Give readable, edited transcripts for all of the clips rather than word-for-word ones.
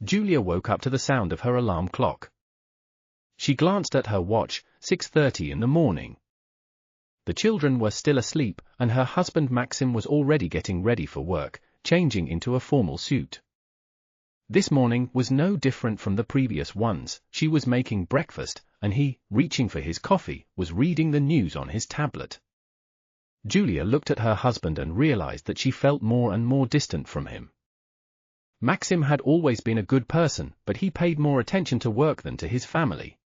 Julia woke up to the sound of her alarm clock. She glanced at her watch, 6:30 in the morning. The children were still asleep, and her husband Maxim was already getting ready for work, changing into a formal suit. This morning was no different from the previous ones. She was making breakfast, and he, reaching for his coffee, was reading the news on his tablet. Julia looked at her husband and realized that she felt more and more distant from him. Maxim had always been a good person, but he paid more attention to work than to his family.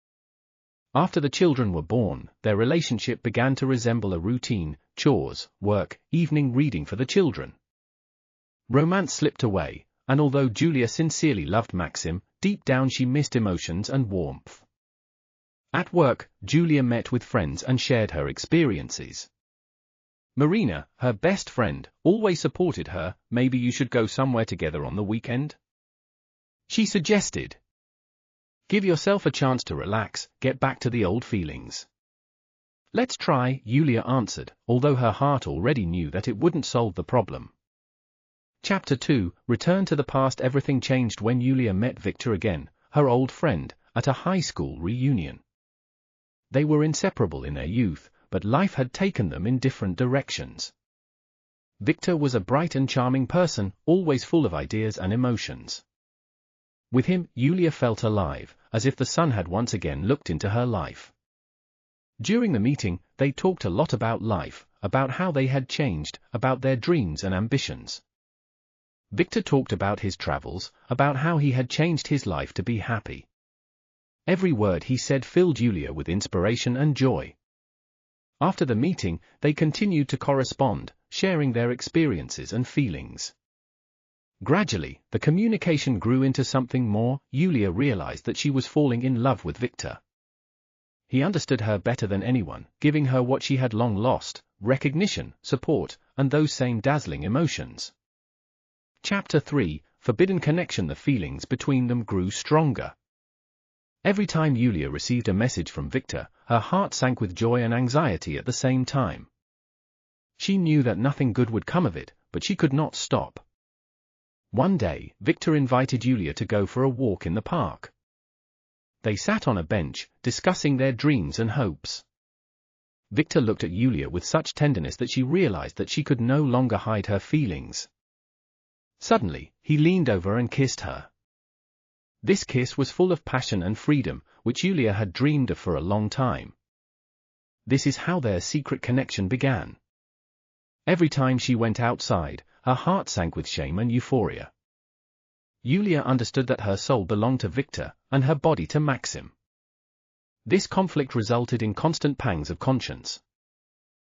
After the children were born, their relationship began to resemble a routine: chores, work, evening reading for the children. Romance slipped away, and although Julia sincerely loved Maxim, deep down she missed emotions and warmth. At work, Julia met with friends and shared her experiences. Marina, her best friend, always supported her. "Maybe you should go somewhere together on the weekend?" she suggested. "Give yourself a chance to relax, get back to the old feelings." "Let's try," Julia answered, although her heart already knew that it wouldn't solve the problem. Chapter 2, Return to the Past. Everything changed when Julia met Victor again, her old friend, at a high school reunion. They were inseparable in their youth, but life had taken them in different directions. Victor was a bright and charming person, always full of ideas and emotions. With him, Julia felt alive, as if the sun had once again looked into her life. During the meeting, they talked a lot about life, about how they had changed, about their dreams and ambitions. Victor talked about his travels, about how he had changed his life to be happy. Every word he said filled Julia with inspiration and joy. After the meeting, they continued to correspond, sharing their experiences and feelings. Gradually, the communication grew into something more. Julia realized that she was falling in love with Victor. He understood her better than anyone, giving her what she had long lost: recognition, support, and those same dazzling emotions. Chapter 3, Forbidden Connection. The feelings between them grew stronger. Every time Julia received a message from Victor, her heart sank with joy and anxiety at the same time. She knew that nothing good would come of it, but she could not stop. One day, Victor invited Julia to go for a walk in the park. They sat on a bench, discussing their dreams and hopes. Victor looked at Julia with such tenderness that she realized that she could no longer hide her feelings. Suddenly, he leaned over and kissed her. This kiss was full of passion and freedom, which Julia had dreamed of for a long time. This is how their secret connection began. Every time she went outside, her heart sank with shame and euphoria. Julia understood that her soul belonged to Victor, and her body to Maxim. This conflict resulted in constant pangs of conscience.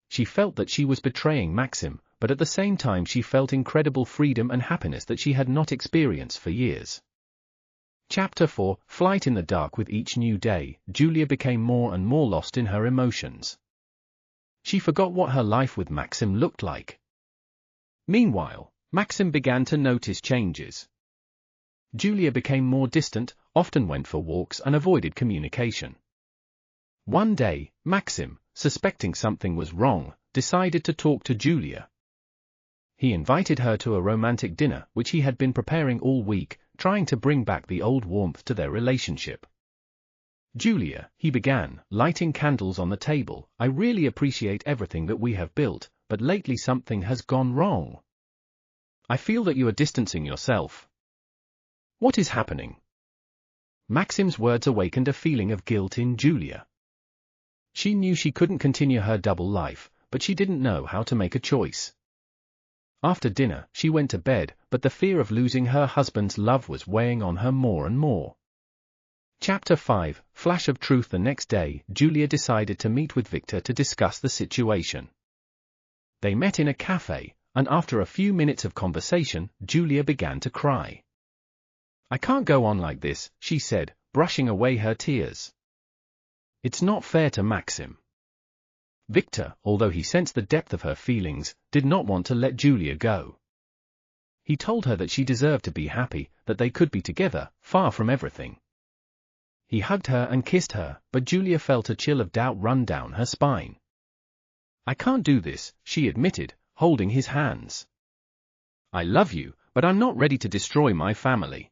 She felt that she was betraying Maxim, but at the same time she felt incredible freedom and happiness that she had not experienced for years. Chapter 4, Flight in the Dark. With each new day, Julia became more and more lost in her emotions. She forgot what her life with Maxim looked like. Meanwhile, Maxim began to notice changes. Julia became more distant, often went for walks and avoided communication. One day, Maxim, suspecting something was wrong, decided to talk to Julia. He invited her to a romantic dinner, which he had been preparing all week, trying to bring back the old warmth to their relationship. "Julia," he began, lighting candles on the table, "I really appreciate everything that we have built, but lately something has gone wrong. I feel that you are distancing yourself. What is happening?" Maxim's words awakened a feeling of guilt in Julia. She knew she couldn't continue her double life, but she didn't know how to make a choice. After dinner, she went to bed, but the fear of losing her husband's love was weighing on her more and more. Chapter 5, Flash of Truth. The next day, Julia decided to meet with Victor to discuss the situation. They met in a cafe, and after a few minutes of conversation, Julia began to cry. "I can't go on like this," she said, brushing away her tears. "It's not fair to Maxim." Victor, although he sensed the depth of her feelings, did not want to let Julia go. He told her that she deserved to be happy, that they could be together, far from everything. He hugged her and kissed her, but Julia felt a chill of doubt run down her spine. "I can't do this," she admitted, holding his hands. "I love you, but I'm not ready to destroy my family."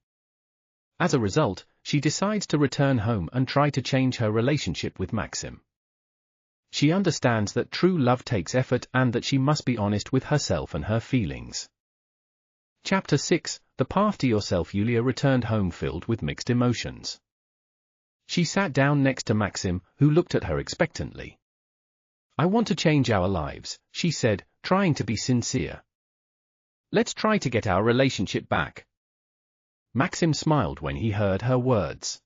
As a result, she decides to return home and try to change her relationship with Maxim. She understands that true love takes effort and that she must be honest with herself and her feelings. Chapter 6, The Path to Yourself. Yulia returned home filled with mixed emotions. She sat down next to Maxim, who looked at her expectantly. "I want to change our lives," she said, trying to be sincere. "Let's try to get our relationship back." Maxim smiled when he heard her words.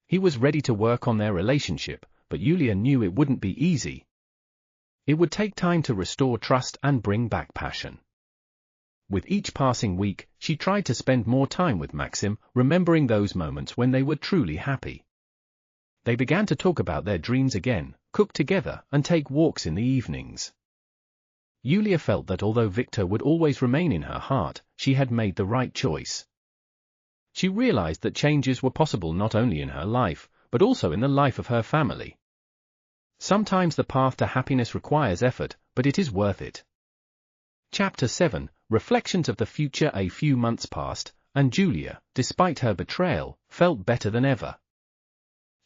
He was ready to work on their relationship, but Yulia knew it wouldn't be easy. It would take time to restore trust and bring back passion. With each passing week, she tried to spend more time with Maxim, remembering those moments when they were truly happy. They began to talk about their dreams again, cook together, and take walks in the evenings. Yulia felt that although Victor would always remain in her heart, she had made the right choice. She realized that changes were possible not only in her life, but also in the life of her family. Sometimes the path to happiness requires effort, but it is worth it. Chapter 7, Reflections of the Future. A few months passed, and Julia, despite her betrayal, felt better than ever.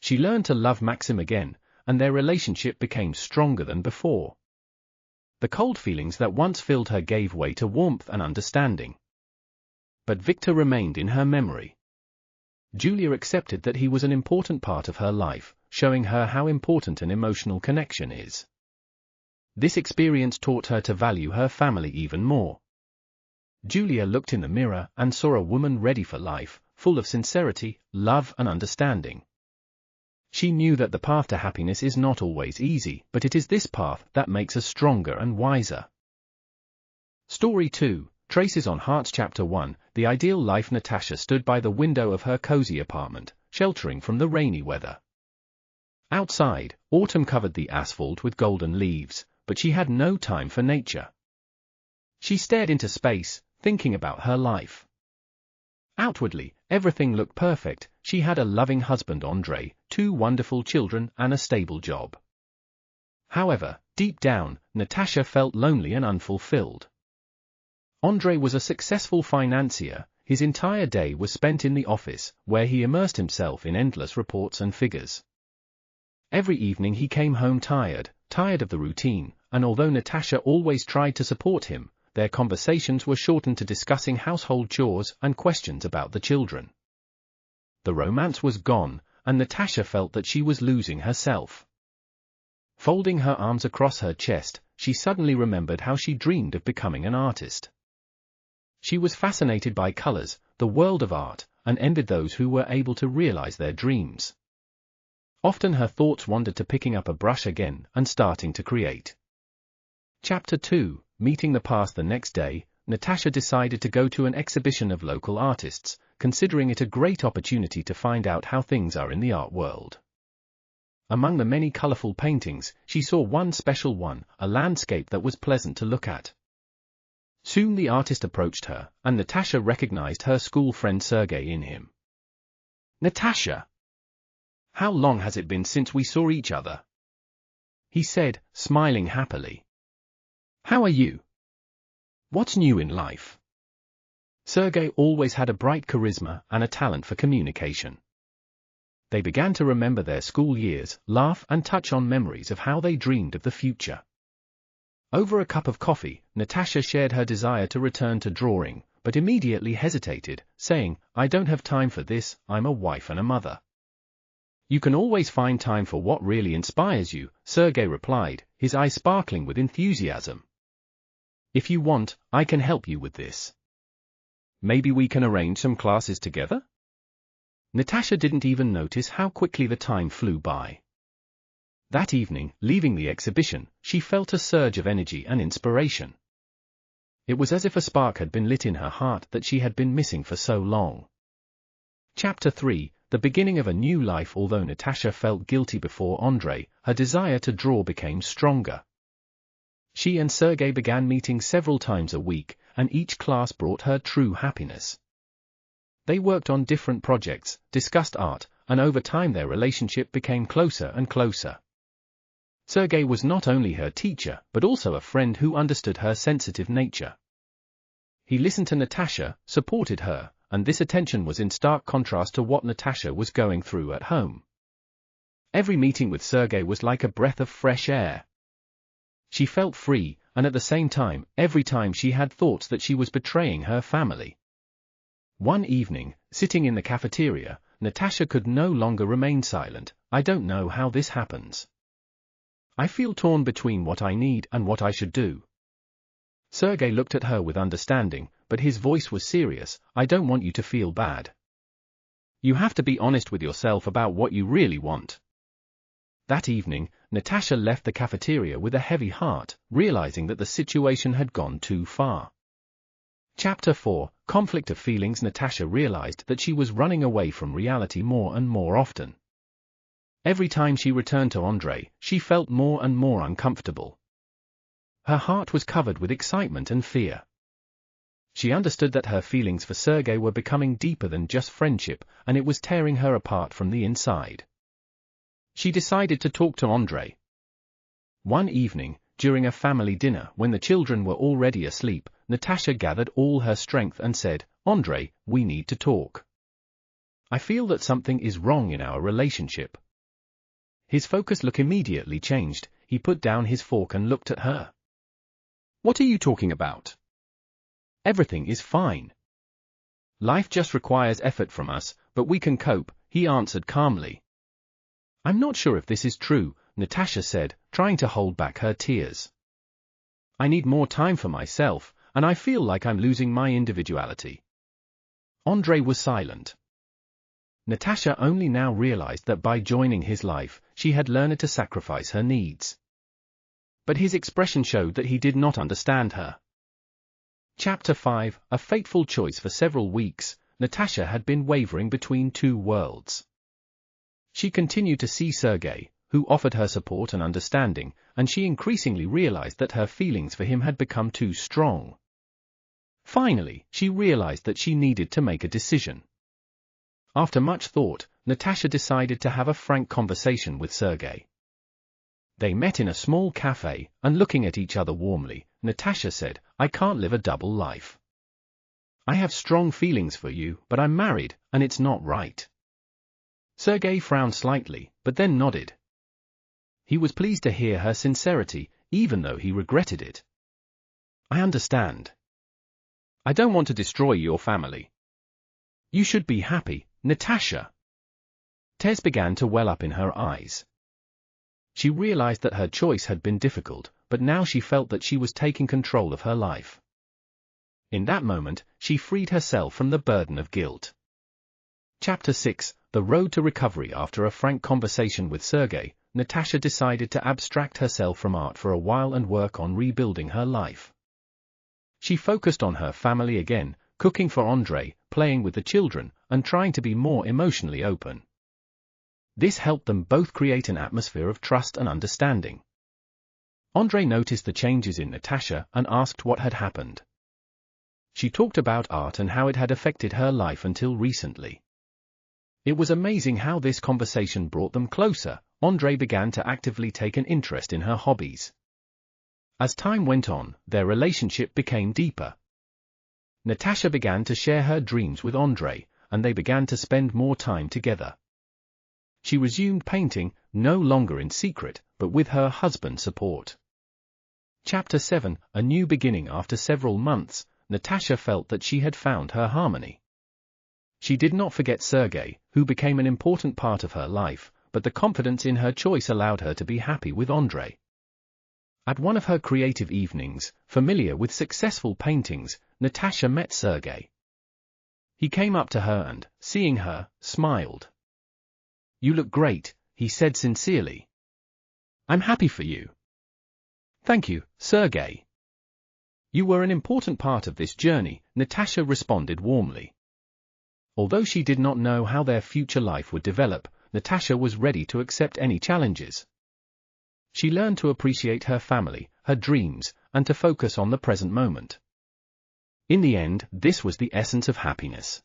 She learned to love Maxim again, and their relationship became stronger than before. The cold feelings that once filled her gave way to warmth and understanding. But Victor remained in her memory. Julia accepted that he was an important part of her life, showing her how important an emotional connection is. This experience taught her to value her family even more. Julia looked in the mirror and saw a woman ready for life, full of sincerity, love, and understanding. She knew that the path to happiness is not always easy, but it is this path that makes us stronger and wiser. Story 2, Traces on Hearts. Chapter 1, The Ideal Life. Natasha stood by the window of her cozy apartment, sheltering from the rainy weather. Outside, autumn covered the asphalt with golden leaves, but she had no time for nature. She stared into space, thinking about her life. Outwardly, everything looked perfect. She had a loving husband, Andrei, 2 wonderful children, and a stable job. However, deep down, Natasha felt lonely and unfulfilled. Andrei was a successful financier. His entire day was spent in the office, where he immersed himself in endless reports and figures. Every evening he came home tired of the routine, and although Natasha always tried to support him, their conversations were shortened to discussing household chores and questions about the children. The romance was gone, and Natasha felt that she was losing herself. Folding her arms across her chest, she suddenly remembered how she dreamed of becoming an artist. She was fascinated by colors, the world of art, and envied those who were able to realize their dreams. Often her thoughts wandered to picking up a brush again and starting to create. Chapter 2, Meeting the Past. The next day, Natasha decided to go to an exhibition of local artists, considering it a great opportunity to find out how things are in the art world. Among the many colorful paintings, she saw one special one, a landscape that was pleasant to look at. Soon the artist approached her, and Natasha recognized her school friend Sergei in him. "Natasha! How long has it been since we saw each other?" he said, smiling happily. "How are you? What's new in life?" Sergei always had a bright charisma and a talent for communication. They began to remember their school years, laugh, and touch on memories of how they dreamed of the future. Over a cup of coffee, Natasha shared her desire to return to drawing, but immediately hesitated, saying, "I don't have time for this, I'm a wife and a mother." "You can always find time for what really inspires you," Sergei replied, his eyes sparkling with enthusiasm. "If you want, I can help you with this. Maybe we can arrange some classes together?" Natasha didn't even notice how quickly the time flew by. That evening, leaving the exhibition, she felt a surge of energy and inspiration. It was as if a spark had been lit in her heart that she had been missing for so long. Chapter 3, The Beginning of a New Life. Although Natasha felt guilty before Andrei, her desire to draw became stronger. She and Sergei began meeting several times a week, and each class brought her true happiness. They worked on different projects, discussed art, and over time their relationship became closer and closer. Sergei was not only her teacher, but also a friend who understood her sensitive nature. He listened to Natasha, supported her, and this attention was in stark contrast to what Natasha was going through at home. Every meeting with Sergei was like a breath of fresh air. She felt free, and at the same time, every time she had thoughts that she was betraying her family. One evening, sitting in the cafeteria, Natasha could no longer remain silent. I don't know how this happens. I feel torn between what I need and what I should do. Sergei looked at her with understanding, but his voice was serious. I don't want you to feel bad. You have to be honest with yourself about what you really want. That evening, Natasha left the cafeteria with a heavy heart, realizing that the situation had gone too far. Chapter 4, Conflict of Feelings. Natasha realized that she was running away from reality more and more often. Every time she returned to Andrei, she felt more and more uncomfortable. Her heart was covered with excitement and fear. She understood that her feelings for Sergei were becoming deeper than just friendship, and it was tearing her apart from the inside. She decided to talk to Andrei. One evening, during a family dinner when the children were already asleep, Natasha gathered all her strength and said, "Andrei, we need to talk. I feel that something is wrong in our relationship." His focused look immediately changed. He put down his fork and looked at her. "What are you talking about?" "Everything is fine. Life just requires effort from us, but we can cope," he answered calmly. "I'm not sure if this is true," Natasha said, trying to hold back her tears. "I need more time for myself, and I feel like I'm losing my individuality." Andrei was silent. Natasha only now realized that by joining his life, she had learned to sacrifice her needs. But his expression showed that he did not understand her. Chapter 5, A Fateful Choice. For several weeks, Natasha had been wavering between two worlds. She continued to see Sergei, who offered her support and understanding, and she increasingly realized that her feelings for him had become too strong. Finally, she realized that she needed to make a decision. After much thought, Natasha decided to have a frank conversation with Sergei. They met in a small cafe, and looking at each other warmly, Natasha said, "I can't live a double life. I have strong feelings for you, but I'm married, and it's not right." Sergei frowned slightly, but then nodded. He was pleased to hear her sincerity, even though he regretted it. "I understand. I don't want to destroy your family. You should be happy, Natasha." Tears began to well up in her eyes. She realized that her choice had been difficult, but now she felt that she was taking control of her life. In that moment, she freed herself from the burden of guilt. Chapter 6, The Road to Recovery. After a frank conversation with Sergei, Natasha decided to abstract herself from art for a while and work on rebuilding her life. She focused on her family again, cooking for Andrei, playing with the children, and trying to be more emotionally open. This helped them both create an atmosphere of trust and understanding. Andrei noticed the changes in Natasha and asked what had happened. She talked about art and how it had affected her life until recently. It was amazing how this conversation brought them closer. Andrei began to actively take an interest in her hobbies. As time went on, their relationship became deeper. Natasha began to share her dreams with Andrei, and they began to spend more time together. She resumed painting, no longer in secret, but with her husband's support. Chapter 7, A New Beginning. After several months, Natasha felt that she had found her harmony. She did not forget Sergei, who became an important part of her life, but the confidence in her choice allowed her to be happy with Andrei. At one of her creative evenings, familiar with successful paintings, Natasha met Sergei. He came up to her and, seeing her, smiled. "You look great," he said sincerely. "I'm happy for you." "Thank you, Sergei. You were an important part of this journey," Natasha responded warmly. Although she did not know how their future life would develop, Natasha was ready to accept any challenges. She learned to appreciate her family, her dreams, and to focus on the present moment. In the end, this was the essence of happiness.